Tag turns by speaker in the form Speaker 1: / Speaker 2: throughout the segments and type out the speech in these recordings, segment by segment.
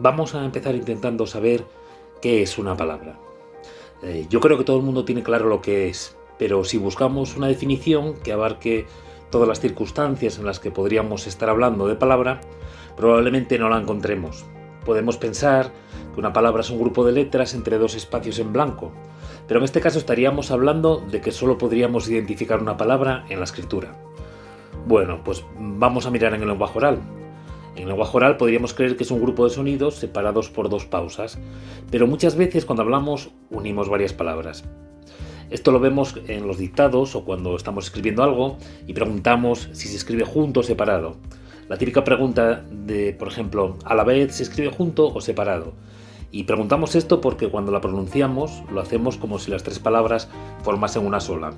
Speaker 1: Vamos a empezar intentando saber qué es una palabra. Yo creo que todo el mundo tiene claro lo que es, pero si buscamos una definición que abarque todas las circunstancias en las que podríamos estar hablando de palabra, probablemente no la encontremos. Podemos pensar que una palabra es un grupo de letras entre dos espacios en blanco, pero en este caso estaríamos hablando de que solo podríamos identificar una palabra en la escritura. Bueno, pues vamos a mirar en el lenguaje oral. En el lenguaje oral podríamos creer que es un grupo de sonidos separados por dos pausas, pero muchas veces cuando hablamos unimos varias palabras. Esto lo vemos en los dictados o cuando estamos escribiendo algo y preguntamos si se escribe junto o separado. La típica pregunta de, por ejemplo, ¿a la vez se escribe junto o separado? Y preguntamos esto porque cuando la pronunciamos lo hacemos como si las tres palabras formasen una sola.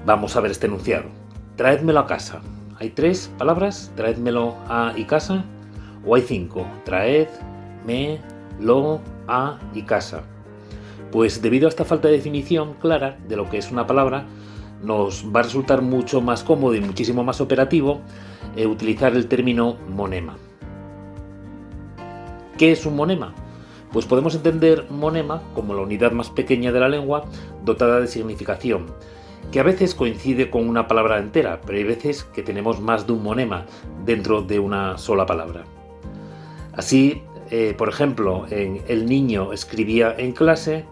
Speaker 1: Vamos a ver este enunciado. Traédmelo a casa. ¿Hay tres palabras? Traédmelo a y casa. ¿O hay cinco? Traed, me, lo, a y casa. Pues debido a esta falta de definición clara de lo que es una palabra, nos va a resultar mucho más cómodo y muchísimo más operativo utilizar el término monema. ¿Qué es un monema? Pues podemos entender monema como la unidad más pequeña de la lengua dotada de significación, que a veces coincide con una palabra entera, pero hay veces que tenemos más de un monema dentro de una sola palabra. Así, por ejemplo, en el niño escribía en clase,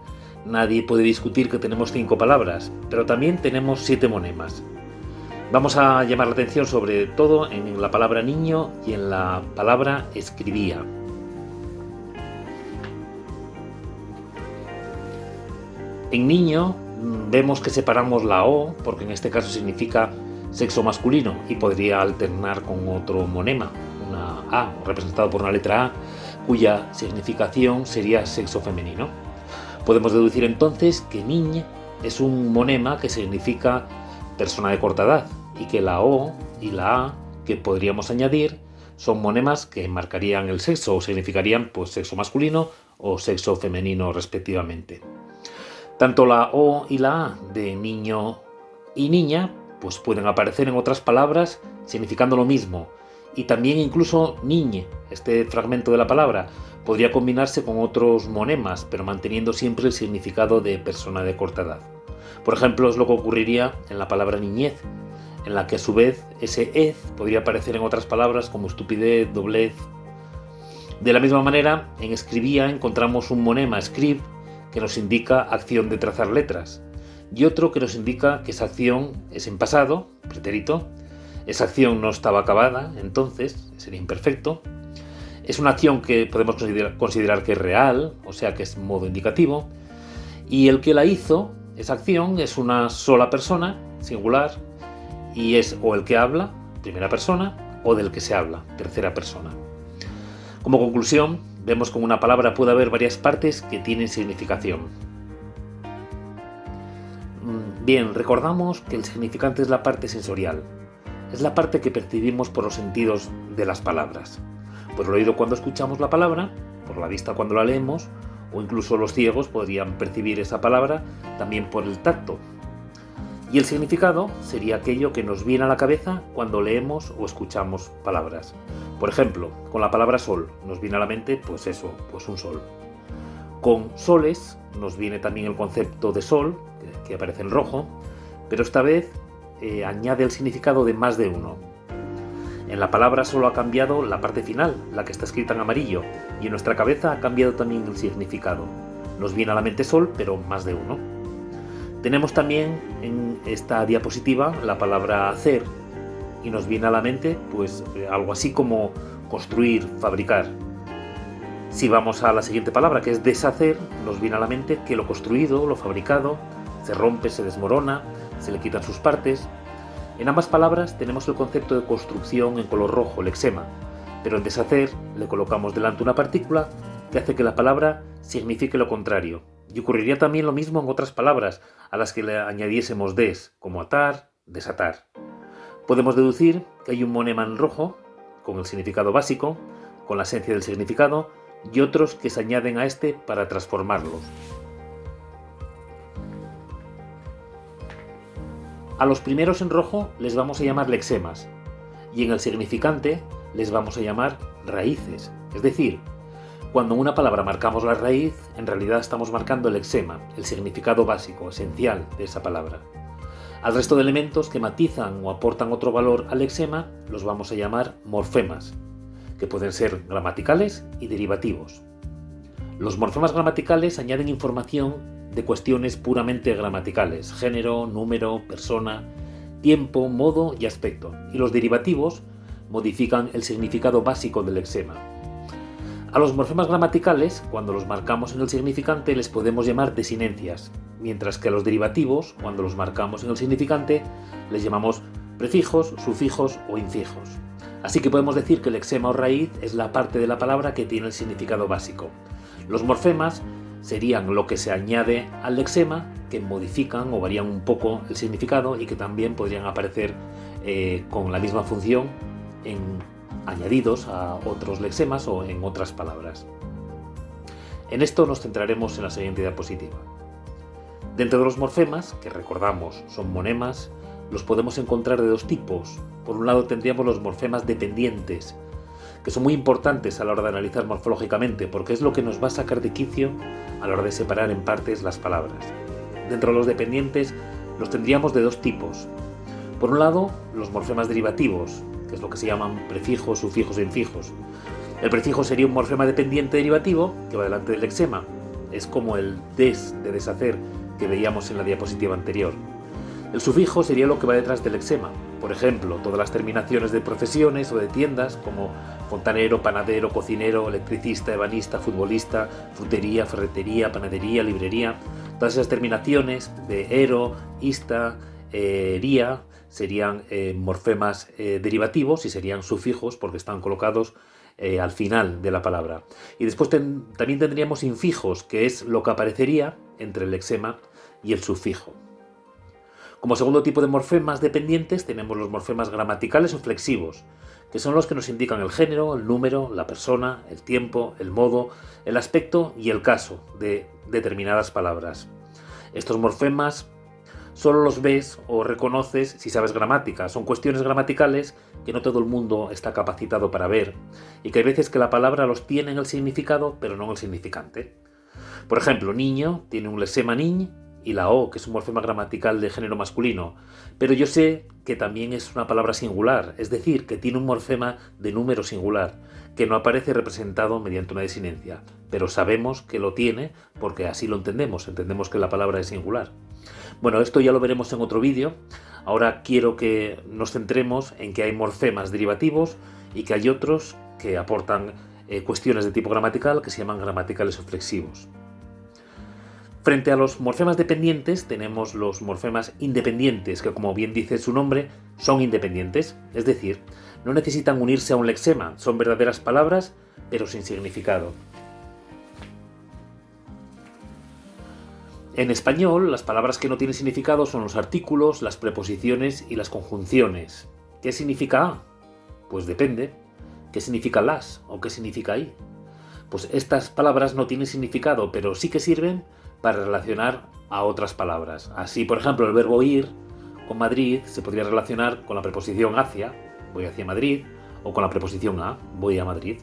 Speaker 1: nadie puede discutir que tenemos 5 palabras, pero también tenemos 7 monemas. Vamos a llamar la atención sobre todo en la palabra niño y en la palabra escribía. En niño vemos que separamos la O, porque en este caso significa sexo masculino y podría alternar con otro monema, una A, representado por una letra A, cuya significación sería sexo femenino. Podemos deducir entonces que niñ es un monema que significa persona de corta edad y que la O y la A que podríamos añadir son monemas que marcarían el sexo o significarían pues sexo masculino o sexo femenino respectivamente. Tanto la O y la A de niño y niña pues pueden aparecer en otras palabras significando lo mismo, y también incluso niñe, este fragmento de la palabra, podría combinarse con otros monemas, pero manteniendo siempre el significado de persona de corta edad. Por ejemplo, es lo que ocurriría en la palabra niñez, en la que a su vez ese ez podría aparecer en otras palabras como estupidez, doblez. De la misma manera, en escribía encontramos un monema scrib que nos indica acción de trazar letras, y otro que nos indica que esa acción es en pasado, pretérito. Esa acción no estaba acabada, entonces sería imperfecto. Es una acción que podemos considerar que es real, o sea que es modo indicativo, y el que la hizo, esa acción, es una sola persona, singular, y es o el que habla, primera persona, o del que se habla, tercera persona. Como conclusión, vemos que en una palabra puede haber varias partes que tienen significación. Bien, recordamos que el significante es la parte sensorial. Es la parte que percibimos por los sentidos de las palabras. Por el oído cuando escuchamos la palabra, por la vista cuando la leemos, o incluso los ciegos podrían percibir esa palabra también por el tacto. Y el significado sería aquello que nos viene a la cabeza cuando leemos o escuchamos palabras. Por ejemplo, con la palabra sol nos viene a la mente pues eso, pues un sol. Con soles nos viene también el concepto de sol, que aparece en rojo, pero esta vez añade el significado de más de uno. En la palabra solo ha cambiado la parte final, la que está escrita en amarillo, y en nuestra cabeza ha cambiado también el significado. Nos viene a la mente sol, pero más de uno. Tenemos también en esta diapositiva la palabra hacer, y nos viene a la mente pues algo así como construir, fabricar. Si vamos a la siguiente palabra, que es deshacer, nos viene a la mente que lo construido, lo fabricado, se rompe, se desmorona, se le quitan sus partes. En ambas palabras tenemos el concepto de construcción en color rojo, el eczema, pero en deshacer le colocamos delante una partícula que hace que la palabra signifique lo contrario. Y ocurriría también lo mismo en otras palabras a las que le añadiésemos des, como atar, desatar. Podemos deducir que hay un monema en rojo, con el significado básico, con la esencia del significado, y otros que se añaden a este para transformarlos. A los primeros en rojo les vamos a llamar lexemas, y en el significante les vamos a llamar raíces, es decir, Cuando en una palabra marcamos la raíz, en realidad estamos marcando el lexema, el significado básico, esencial de esa palabra. Al resto de elementos que matizan o aportan otro valor al lexema los vamos a llamar morfemas, que pueden ser gramaticales y derivativos. Los morfemas gramaticales añaden información de cuestiones puramente gramaticales, género, número, persona, tiempo, modo y aspecto, y los derivativos modifican el significado básico del lexema. A los morfemas gramaticales, cuando los marcamos en el significante, les podemos llamar desinencias, mientras que a los derivativos, cuando los marcamos en el significante, les llamamos prefijos, sufijos o infijos. Así que podemos decir que el lexema o raíz es la parte de la palabra que tiene el significado básico. Los morfemas serían lo que se añade al lexema, que modifican o varían un poco el significado y que también podrían aparecer con la misma función añadidos a otros lexemas o en otras palabras. En esto nos centraremos en la siguiente diapositiva. Dentro de los morfemas, que recordamos son monemas, los podemos encontrar de dos tipos. Por un lado tendríamos los morfemas dependientes, que son muy importantes a la hora de analizar morfológicamente, porque es lo que nos va a sacar de quicio a la hora de separar en partes las palabras. Dentro de los dependientes los tendríamos de dos tipos. Por un lado, los morfemas derivativos, que es lo que se llaman prefijos, sufijos e infijos. El prefijo sería un morfema dependiente derivativo que va delante del lexema. Es como el des de deshacer que veíamos en la diapositiva anterior. El sufijo sería lo que va detrás del lexema. Por ejemplo, todas las terminaciones de profesiones o de tiendas como fontanero, panadero, cocinero, electricista, ebanista, futbolista, frutería, ferretería, panadería, librería. Todas esas terminaciones de ero, ista, ría serían morfemas derivativos y serían sufijos porque están colocados al final de la palabra. Y después también tendríamos infijos, que es lo que aparecería entre el lexema y el sufijo. Como segundo tipo de morfemas dependientes tenemos los morfemas gramaticales o flexivos, que son los que nos indican el género, el número, la persona, el tiempo, el modo, el aspecto y el caso de determinadas palabras. Estos morfemas solo los ves o reconoces si sabes gramática. Son cuestiones gramaticales que no todo el mundo está capacitado para ver y que hay veces que la palabra los tiene en el significado pero no en el significante. Por ejemplo, niño tiene un lexema niñ y la o, que es un morfema gramatical de género masculino, pero yo sé que también es una palabra singular, es decir, que tiene un morfema de número singular, que no aparece representado mediante una desinencia, pero sabemos que lo tiene porque así lo entendemos que la palabra es singular. Bueno, esto ya lo veremos en otro vídeo. Ahora quiero que nos centremos en que hay morfemas derivativos y que hay otros que aportan cuestiones de tipo gramatical que se llaman gramaticales o flexivos. Frente a los morfemas dependientes tenemos los morfemas independientes, que como bien dice su nombre, son independientes, es decir, no necesitan unirse a un lexema, son verdaderas palabras, pero sin significado. En español, las palabras que no tienen significado son los artículos, las preposiciones y las conjunciones. ¿Qué significa a? Pues depende. ¿Qué significa las o qué significa ahí? Pues estas palabras no tienen significado, pero sí que sirven para relacionar a otras palabras. Así, por ejemplo, el verbo ir con Madrid se podría relacionar con la preposición hacia, voy hacia Madrid, o con la preposición a, voy a Madrid.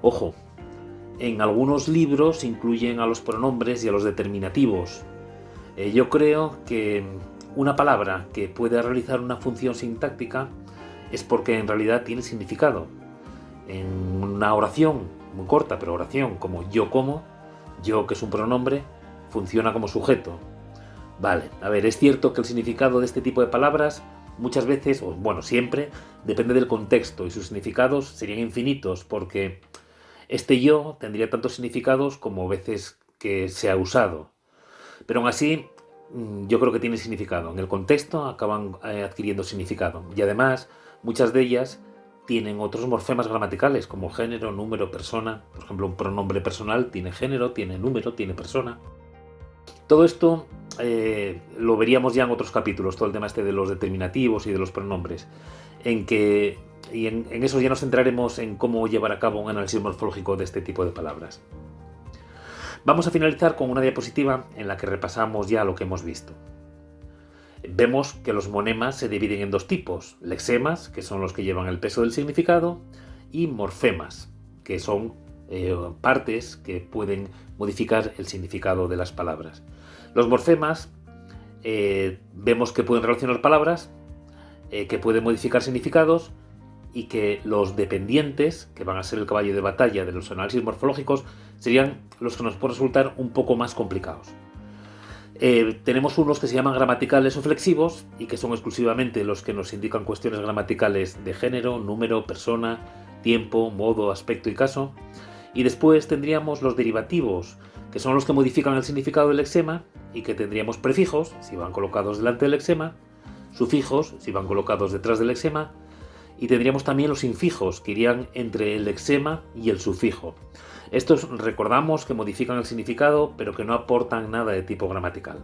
Speaker 1: Ojo, en algunos libros incluyen a los pronombres y a los determinativos. Yo creo que una palabra que puede realizar una función sintáctica es porque en realidad tiene significado. En una oración, muy corta, pero oración, como yo como, yo, que es un pronombre, funciona como sujeto. Vale, a ver, es cierto que el significado de este tipo de palabras muchas veces, o bueno, siempre, depende del contexto y sus significados serían infinitos porque este yo tendría tantos significados como veces que se ha usado. Pero aún así, yo creo que tiene significado. En el contexto acaban adquiriendo significado. Y además, muchas de ellas tienen otros morfemas gramaticales como género, número, persona. Por ejemplo, un pronombre personal tiene género, tiene número, tiene persona. Todo esto lo veríamos ya en otros capítulos, todo el tema este de los determinativos y de los pronombres, en eso ya nos centraremos en cómo llevar a cabo un análisis morfológico de este tipo de palabras. Vamos a finalizar con una diapositiva en la que repasamos ya lo que hemos visto. Vemos que los monemas se dividen en dos tipos, lexemas, que son los que llevan el peso del significado, y morfemas, que son partes que pueden modificar el significado de las palabras. Los morfemas vemos que pueden relacionar palabras, que pueden modificar significados, y que los dependientes, que van a ser el caballo de batalla de los análisis morfológicos, serían los que nos pueden resultar un poco más complicados. Tenemos unos que se llaman gramaticales o flexivos y que son exclusivamente los que nos indican cuestiones gramaticales de género, número, persona, tiempo, modo, aspecto y caso. Y después tendríamos los derivativos, que son los que modifican el significado del lexema y que tendríamos prefijos, si van colocados delante del lexema, sufijos, si van colocados detrás del lexema, y tendríamos también los infijos, que irían entre el lexema y el sufijo. Estos recordamos que modifican el significado, pero que no aportan nada de tipo gramatical.